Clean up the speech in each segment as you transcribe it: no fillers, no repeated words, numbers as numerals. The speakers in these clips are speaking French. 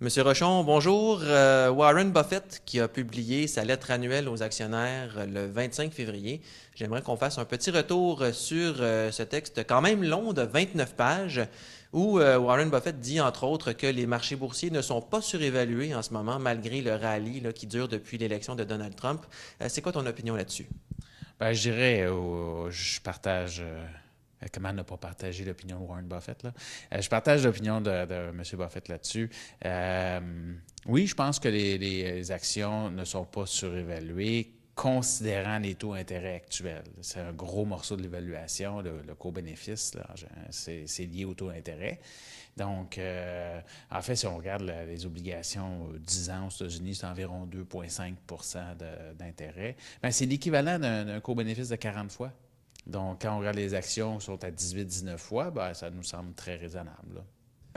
Monsieur Rochon, bonjour. Warren Buffett qui a publié sa lettre annuelle aux actionnaires le 25 février. J'aimerais qu'on fasse un petit retour sur ce texte quand même long de 29 pages où Warren Buffett dit entre autres que les marchés boursiers ne sont pas surévalués en ce moment malgré le rallye là, qui dure depuis l'élection de Donald Trump. C'est quoi ton opinion là-dessus? Ben, je dirais, je partage, comment ne pas partager l'opinion de Warren Buffett, là? Je partage l'opinion de M. Buffett là-dessus. Euh, oui, je pense que les actions ne sont pas surévaluées, considérant les taux d'intérêt actuels. C'est un gros morceau de l'évaluation, le co-bénéfice, là, c'est lié au taux d'intérêt. Donc, en fait, si on regarde les obligations 10 ans aux États-Unis, c'est environ 2,5 d'intérêt. Ben, c'est l'équivalent d'un co-bénéfice de 40 fois. Donc, quand on regarde les actions qui sont à 18-19 fois, ben, ça nous semble très raisonnable, là.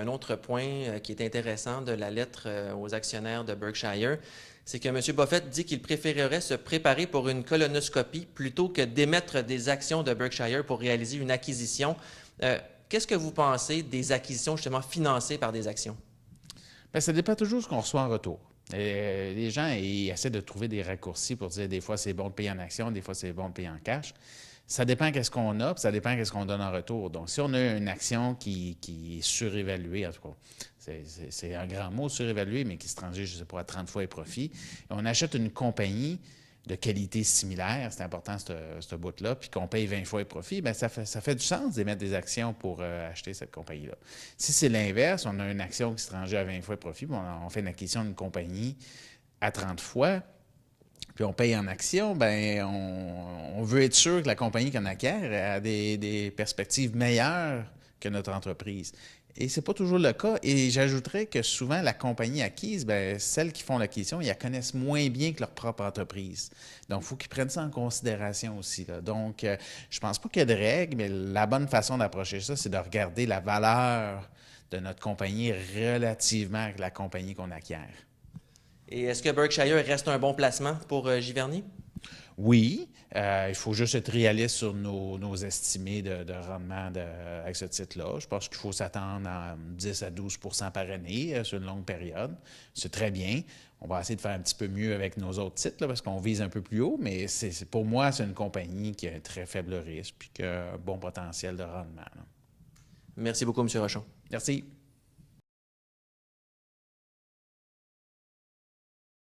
Un autre point qui est intéressant de la lettre aux actionnaires de Berkshire, c'est que M. Buffett dit qu'il préférerait se préparer pour une colonoscopie plutôt que d'émettre des actions de Berkshire pour réaliser une acquisition. Qu'est-ce que vous pensez des acquisitions justement financées par des actions? Bien, ça dépend toujours de ce qu'on reçoit en retour. Les gens ils essaient de trouver des raccourcis pour dire des fois c'est bon de payer en action, des fois c'est bon de payer en cash. Ça dépend qu'est-ce qu'on a, puis ça dépend qu'est-ce qu'on donne en retour. Donc, si on a une action qui est surévaluée, en tout cas, c'est un grand mot, surévalué, mais qui se transige, je ne sais pas, à 30 fois les profits, et on achète une compagnie de qualité similaire, c'est important ce bout-là, puis qu'on paye 20 fois les profits, bien, ça fait du sens d'émettre des actions pour acheter cette compagnie-là. Si c'est l'inverse, on a une action qui se transige à 20 fois les profits, puis on fait une acquisition d'une compagnie à 30 fois, puis on paye en action, ben on veut être sûr que la compagnie qu'on acquiert a des perspectives meilleures que notre entreprise. Et c'est pas toujours le cas. Et j'ajouterais que souvent, la compagnie acquise, ben, celles qui font l'acquisition, ils la connaissent moins bien que leur propre entreprise. Donc, il faut qu'ils prennent ça en considération aussi, là. Donc, je pense pas qu'il y a de règles, mais la bonne façon d'approcher ça, c'est de regarder la valeur de notre compagnie relativement à la compagnie qu'on acquiert. Et est-ce que Berkshire reste un bon placement pour Giverny? Oui, il faut juste être réaliste sur nos estimés de rendement avec ce titre-là. Je pense qu'il faut s'attendre à 10 à 12 par année sur une longue période. C'est très bien. On va essayer de faire un petit peu mieux avec nos autres titres là, parce qu'on vise un peu plus haut, mais pour moi, c'est une compagnie qui a un très faible risque et qui a un bon potentiel de rendement, là. Merci beaucoup, M. Rochon. Merci.